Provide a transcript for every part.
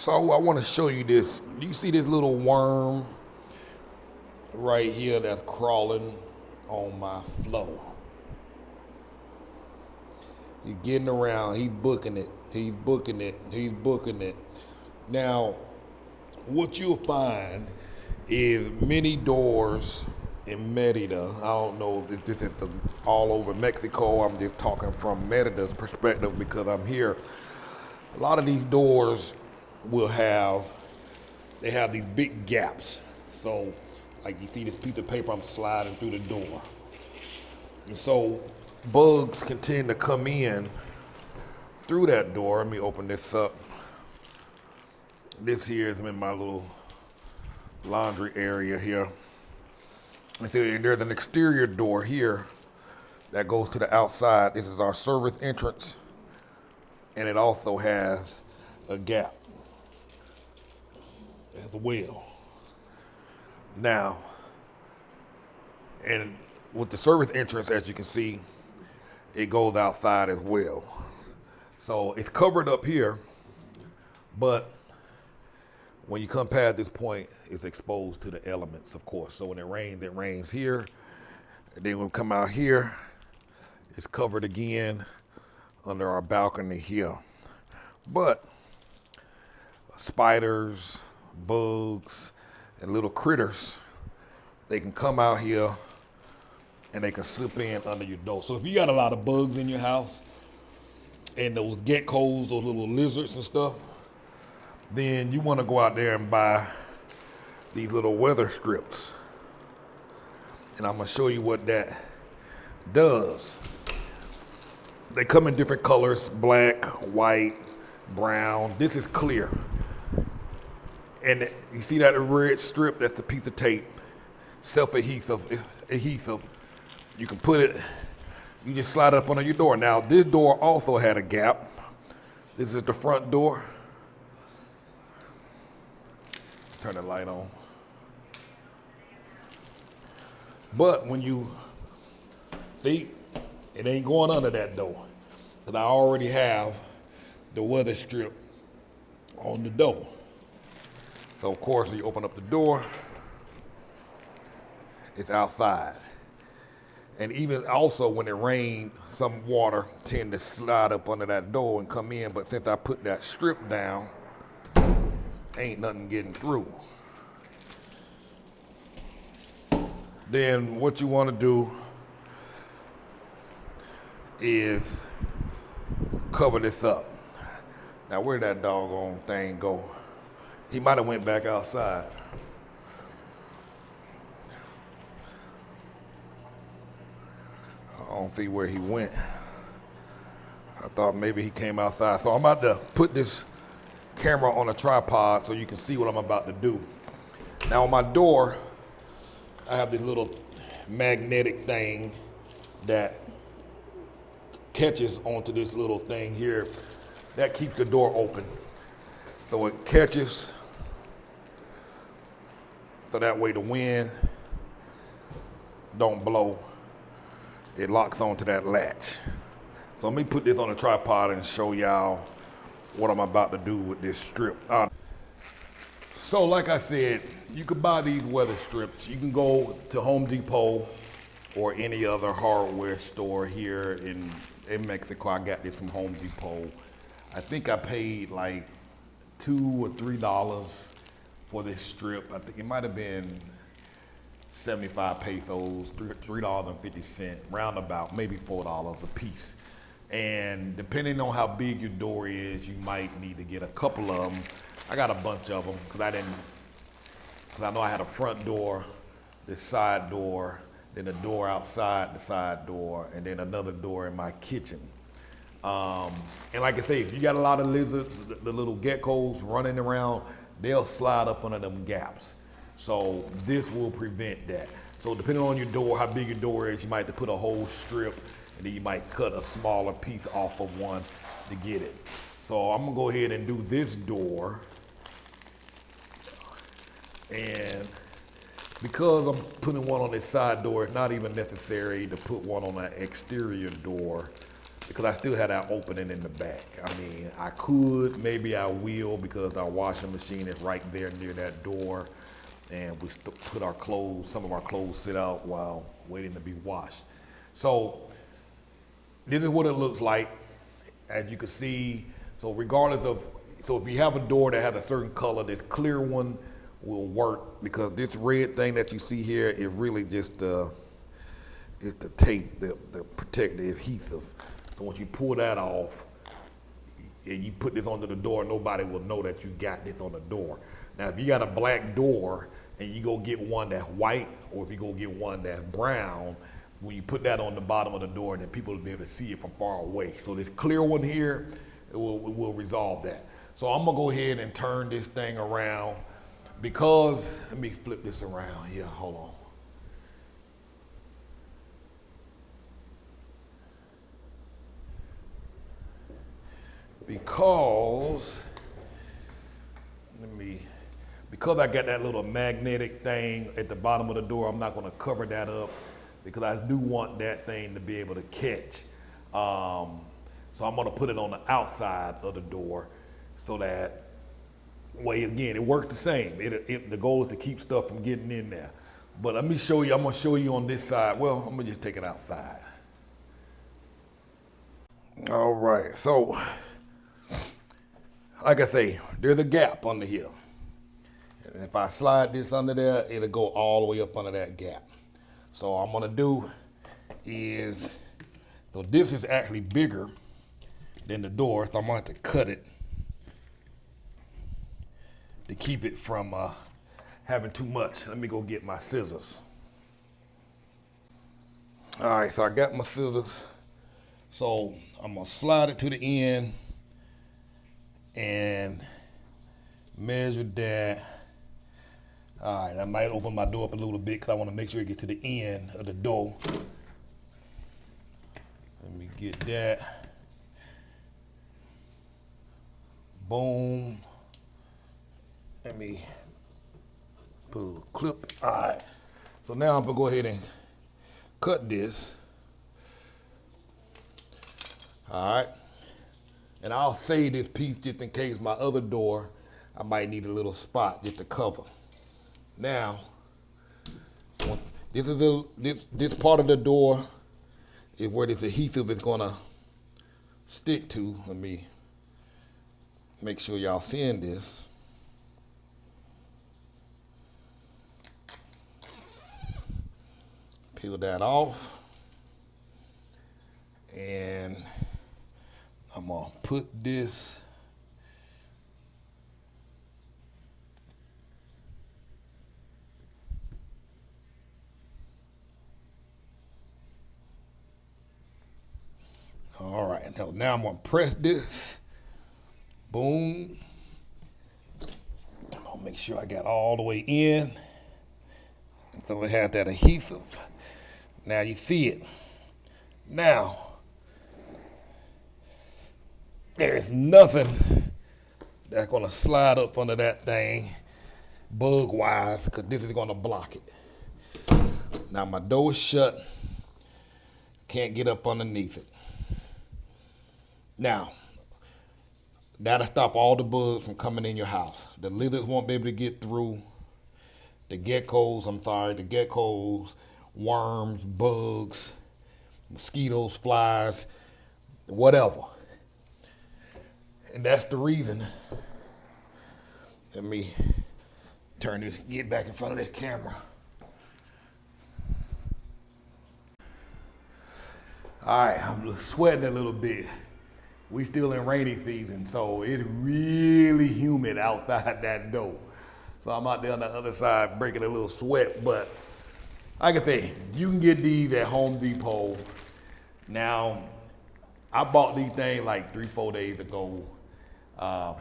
So I want to show you this. Do you see this little worm right here that's crawling on my floor? He's getting around, he's booking it, he's booking it, he's booking it. Now, what you'll find is many doors in Merida. I don't know if this is all over Mexico. I'm just talking from Merida's perspective because I'm here. A lot of these doors will have these big gaps. So, like you see this piece of paper, I'm sliding through the door. And so bugs can tend to come in through that door. Let me open this up. This here is in my little laundry area here. And there's an exterior door here that goes to the outside. This is our service entrance, and it also has a gap as well. Now, and with the service entrance, as you can see, it goes outside as well. So it's covered up here, but when you come past this point, it's exposed to the elements, of course. So when it rains here. And then when we come out here, it's covered again under our balcony here. But spiders, bugs, and little critters, they can come out here and they can slip in under your door. So if you got a lot of bugs in your house and those geckos, those little lizards and stuff, then you want to go out there and buy these little weather strips. And I'm going to show you what that does. They come in different colors: black, white, brown. This is clear. And you see that red strip? That's the piece of tape, self-adhesive. You can put it, you just slide it up under your door. Now, this door also had a gap. This is the front door. Turn the light on. But when you see, it ain't going under that door, because I already have the weather strip on the door. So of course, when you open up the door, it's outside. And even also when it rains, some water tend to slide up under that door and come in. But since I put that strip down, ain't nothing getting through. Then what you want to do is cover this up. Now where'd that doggone thing go? He might have went back outside. I don't see where he went. I thought maybe he came outside. So I'm about to put this camera on a tripod so you can see what I'm about to do. Now on my door, I have this little magnetic thing that catches onto this little thing here that keeps the door open. So it catches, so that way the wind don't blow. It locks onto that latch. So let me put this on a tripod and show y'all what I'm about to do with this strip. So like I said, you could buy these weather strips. You can go to Home Depot or any other hardware store here in Mexico. I got this from Home Depot. I think I paid like $2 or $3 for this strip. I think it might have been 75 pesos, $3.50, roundabout, maybe $4 a piece. And depending on how big your door is, you might need to get a couple of them. I got a bunch of them because I know I had a front door, this side door, then a door outside the side door, and then another door in my kitchen. And like I say, if you got a lot of lizards, the little geckos running around, they'll slide up under them gaps. So this will prevent that. So depending on your door, how big your door is, you might have to put a whole strip, and then you might cut a smaller piece off of one to get it. So I'm gonna go ahead and do this door. And because I'm putting one on this side door, it's not even necessary to put one on an exterior door because I still had that opening in the back. I mean, I could, maybe I will, because our washing machine is right there near that door, and we put our clothes, some of our clothes sit out while waiting to be washed. So this is what it looks like. As you can see, so regardless of, so if you have a door that has a certain color, this clear one will work, because this red thing that you see here is really just it's the tape, the protect the adhesive. So once you pull that off and you put this onto the door, nobody will know that you got this on the door. Now, if you got a black door and you go get one that's white, or if you go get one that's brown, when you put that on the bottom of the door, then people will be able to see it from far away. So this clear one here, it will resolve that. So I'm gonna go ahead and turn this thing around, because, let me flip this around here, hold on. Because I got that little magnetic thing at the bottom of the door, I'm not gonna cover that up, because I do want that thing to be able to catch. So I'm gonna put it on the outside of the door, so that way, again, it works the same. The goal is to keep stuff from getting in there. But let me show you, I'm gonna show you on this side. Well, I'm gonna just take it outside. All right, so like I say, there's a gap under here. And if I slide this under there, it'll go all the way up under that gap. So what I'm gonna do is, so this is actually bigger than the door, so I'm gonna have to cut it to keep it from having too much. Let me go get my scissors. All right, so I got my scissors. So I'm gonna slide it to the end and measure that. All right, I might open my door up a little bit, because I want to make sure it gets to the end of the door. Let me get that. Boom. Let me put a little clip. All right. So now I'm gonna go ahead and cut this. All right. And I'll save this piece just in case my other door, I might need a little spot just to cover. Now, this part of the door is where this adhesive is gonna stick to. Let me make sure y'all seeing this. Peel that off, and I'm gonna put this all right. Now I'm gonna press this. Boom. I'm gonna make sure I got all the way in, so it has that adhesive. Now you see it. Now, there's nothing that's gonna slide up under that thing bug-wise, because this is gonna block it. Now my door is shut. Can't get up underneath it. Now, that'll stop all the bugs from coming in your house. The lizards won't be able to get through. The geckos, worms, bugs, mosquitoes, flies, whatever. And that's the reason. Let me turn this, get back in front of this camera. All right, I'm sweating a little bit. We still in rainy season, so it's really humid outside that door. So I'm out there on the other side breaking a little sweat, but like I say, you can get these at Home Depot. Now, I bought these things like 3-4 days ago.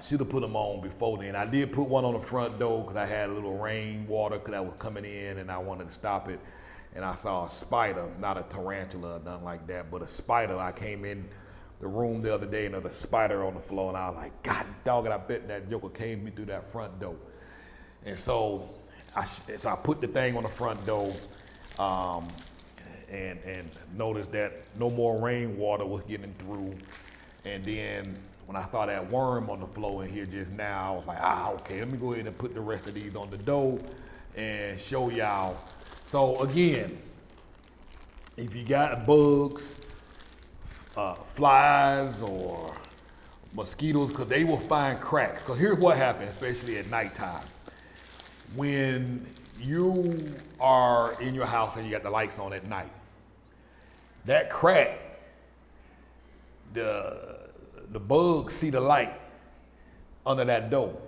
Should have put them on before then. I did put one on the front door because I had a little rain water that was coming in and I wanted to stop it. And I saw a spider, not a tarantula or nothing like that, but a spider. I came in the room the other day and there was a spider on the floor, and I was like, God dog it, I bet that joker came me through that front door. And so I put the thing on the front door and noticed that no more rainwater was getting through. And then when I saw that worm on the floor in here just now, I was like, okay, let me go ahead and put the rest of these on the dough and show y'all. So again, if you got bugs, flies, or mosquitoes, because they will find cracks. Because here's what happens, especially at nighttime. When you are in your house and you got the lights on at night, that crack, the bugs see the light under that door.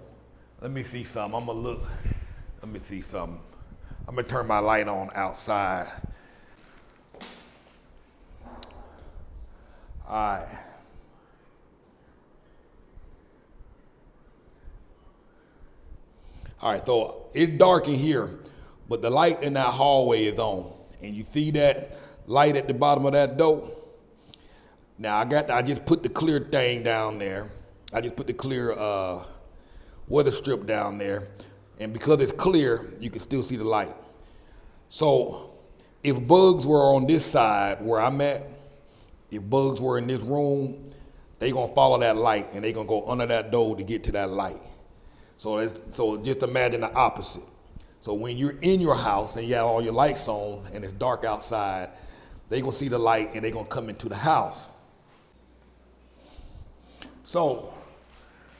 Let me see something. I'm gonna look. Let me see something. I'm gonna turn my light on outside. All right. All right, so it's dark in here, but the light in that hallway is on. And you see that light at the bottom of that door? Now I just put the clear thing down there. I just put the clear weather strip down there. And because it's clear, you can still see the light. So if bugs were on this side where I'm at, if bugs were in this room, they gonna follow that light and they gonna go under that door to get to that light. So just imagine the opposite. So when you're in your house and you have all your lights on and it's dark outside, they gonna see the light and they gonna come into the house. So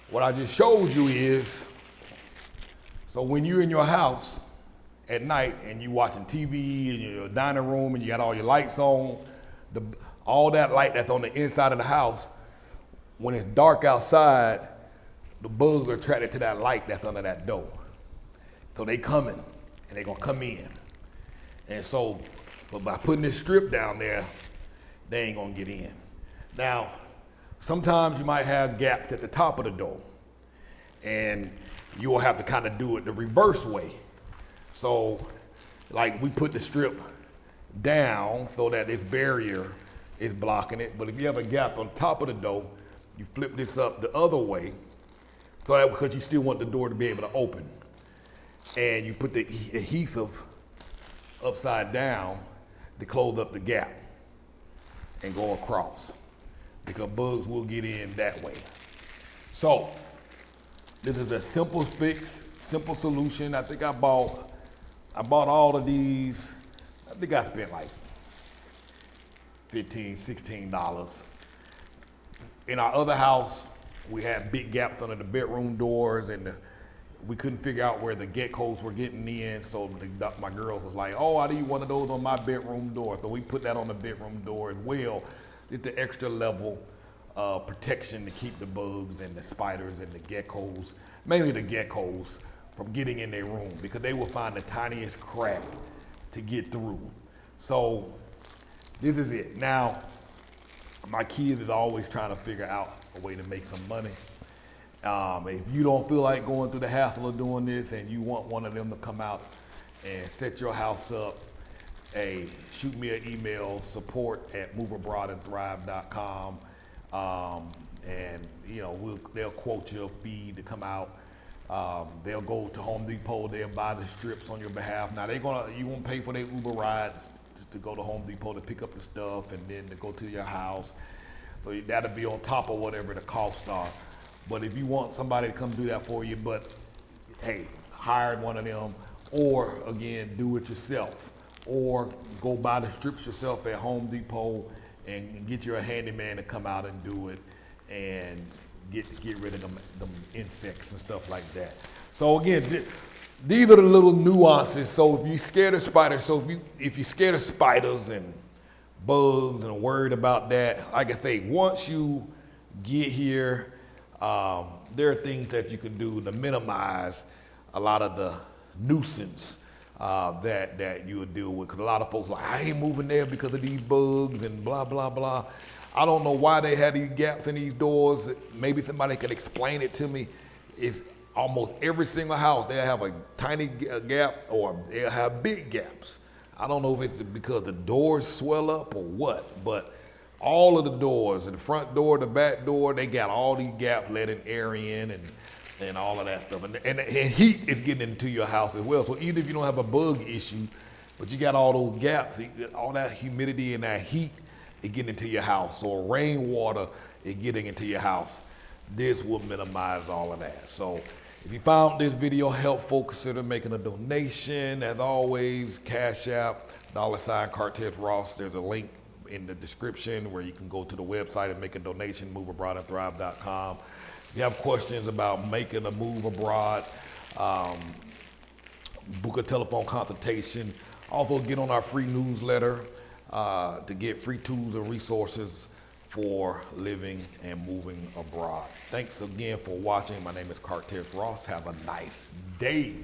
what I just showed you is, so when you're in your house at night and you watching TV in your dining room and you got all your lights on, all that light that's on the inside of the house, when it's dark outside, the bugs are attracted to that light that's under that door. So they coming and they gonna come in. And so, but by putting this strip down there, they ain't gonna get in. Now, sometimes you might have gaps at the top of the door and you will have to kind of do it the reverse way. So like we put the strip down so that this barrier is blocking it. But if you have a gap on top of the door, you flip this up the other way, so that because you still want the door to be able to open. And you put the adhesive upside down to close up the gap and go across, because bugs will get in that way. So this is a simple fix, simple solution. I think I bought all of these. I think I spent like $15, $16. In our other house, we had big gaps under the bedroom doors, and we couldn't figure out where the geckos were getting in. So my girl was like, "Oh, I need one of those on my bedroom door." So we put that on the bedroom door as well. It's the extra level protection to keep the bugs and the spiders and the geckos, mainly the geckos, from getting in their room, because they will find the tiniest crack to get through. So this is it. Now, my kid is always trying to figure out a way to make some money. If you don't feel like going through the hassle of doing this and you want one of them to come out and set your house up, hey, shoot me an email, support@moveabroadandthrive.com. And you know, they'll quote you a fee to come out. They'll go to Home Depot, they'll buy the strips on your behalf. Now you won't pay for their Uber ride to go to Home Depot to pick up the stuff and then to go to your house. So that'll be on top of whatever the costs are. But if you want somebody to come do that for you, but hey, hire one of them, or again, do it yourself, or go buy the strips yourself at Home Depot and get you a handyman to come out and do it and get rid of them insects and stuff like that. So again, these are the little nuances. So if you're scared of spiders, if you're scared of spiders and bugs and worried about that, like I say, once you get here, there are things that you can do to minimize a lot of the nuisance that you would deal with. Because a lot of folks are like, I ain't moving there because of these bugs and blah, blah, blah. I don't know why they had these gaps in these doors. Maybe somebody could explain it to me. It's almost every single house, they'll have a tiny gap or they'll have big gaps. I don't know if it's because the doors swell up or what, but all of the doors, the front door, the back door, they got all these gaps letting air in and all of that stuff. And heat is getting into your house as well. So even if you don't have a bug issue, but you got all those gaps, all that humidity and that heat is getting into your house. So rainwater is getting into your house. This will minimize all of that. So if you found this video helpful, consider making a donation. As always, Cash App, $ Cartez Ross. There's a link in the description where you can go to the website and make a donation, moveabroadandthrive.com. If you have questions about making a move abroad, book a telephone consultation. Also get on our free newsletter to get free tools and resources for living and moving abroad. Thanks again for watching. My name is Cartez Ross. Have a nice day.